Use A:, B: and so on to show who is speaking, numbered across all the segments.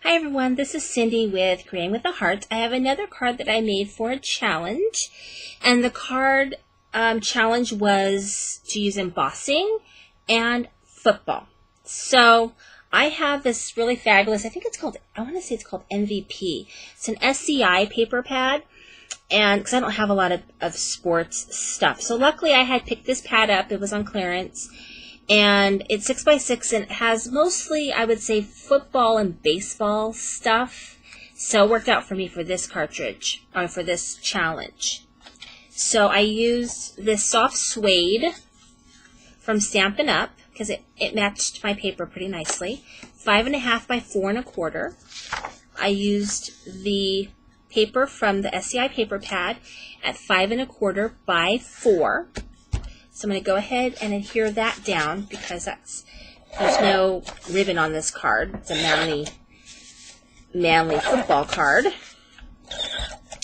A: Hi everyone, this is Cindy with Creating with the Heart. I have another card that I made for a challenge, and the card challenge was to use embossing and football. So I have this really fabulous, I want to say it's called MVP. It's an SCI paper pad, and because I don't have a lot of sports stuff. So luckily I had picked this pad up, it was on clearance. And it's 6x6 and it has mostly, I would say, football and baseball stuff. So it worked out for me for this cartridge, or for this challenge. So I used this soft suede from Stampin' Up! Because it matched my paper pretty nicely. 5.5 by 4.25. I used the paper from the SCI paper pad at 5.25 by 4. So I'm going to go ahead and adhere that down because there's no ribbon on this card. It's a manly football card.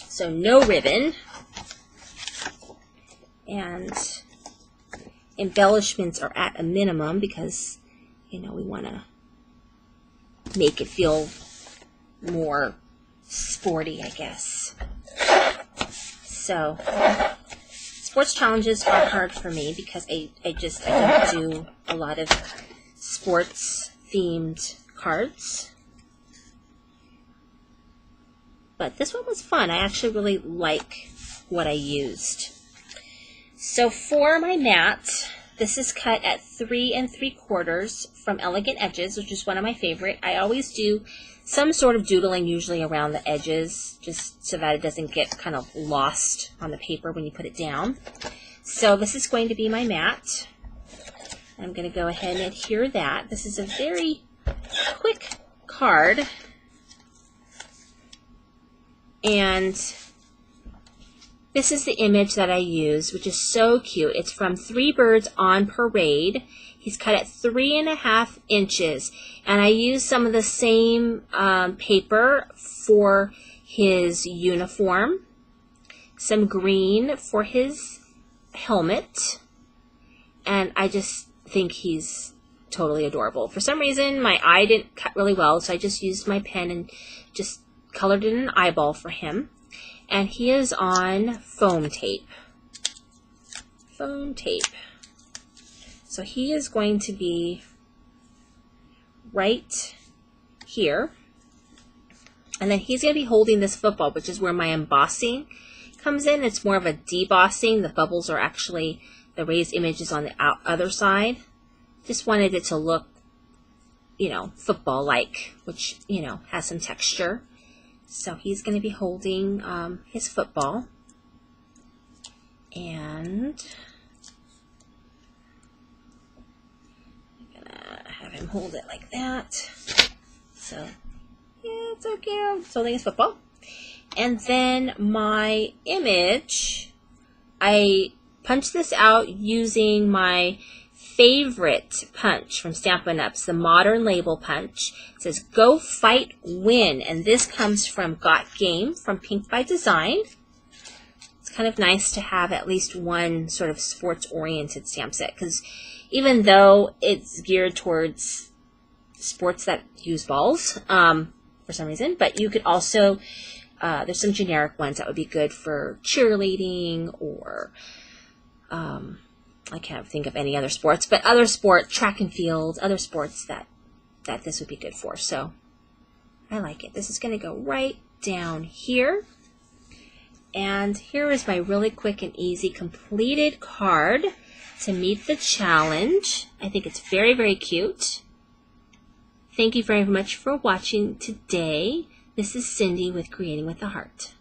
A: So no ribbon. And embellishments are at a minimum because, we want to make it feel more sporty, I guess. So sports challenges are hard for me because I don't do a lot of sports themed cards. But this one was fun. I actually really like what I used. So for my mat, this is cut at 3 3/4 from Elegant Edges, which is one of my favorite. I always do some sort of doodling usually around the edges, just so that it doesn't get kind of lost on the paper when you put it down. So this is going to be my mat. I'm going to go ahead and adhere that. This is a very quick card. And this is the image that I use, which is so cute. It's from Three Birds on Parade. He's cut at 3.5 inches. And I used some of the same paper for his uniform. Some green for his helmet. And I just think he's totally adorable. For some reason, my eye didn't cut really well, so I just used my pen and just colored in an eyeball for him. And he is on foam tape. Foam tape. So he is going to be right here. And then he's going to be holding this football, which is where my embossing comes in. It's more of a debossing. The bubbles are actually the raised images on the other side. Just wanted it to look, football-like, which, has some texture. So he's going to be holding his football. And I'm going to have him hold it like that. So, yeah, it's so cute. He's holding his football. And then my image, I punched this out using my favorite punch from Stampin' Up! It's the Modern Label Punch. It says, "Go Fight Win." And this comes from Got Game from Pink by Design. It's kind of nice to have at least one sort of sports-oriented stamp set, because even though it's geared towards sports that use balls for some reason, but you could also, there's some generic ones that would be good for cheerleading or I can't think of any other sports, but other sport, track and field, other sports that this would be good for. So I like it. This is going to go right down here. And here is my really quick and easy completed card to meet the challenge. I think it's very, very cute. Thank you very much for watching today. This is Cindy with Creating with the Heart.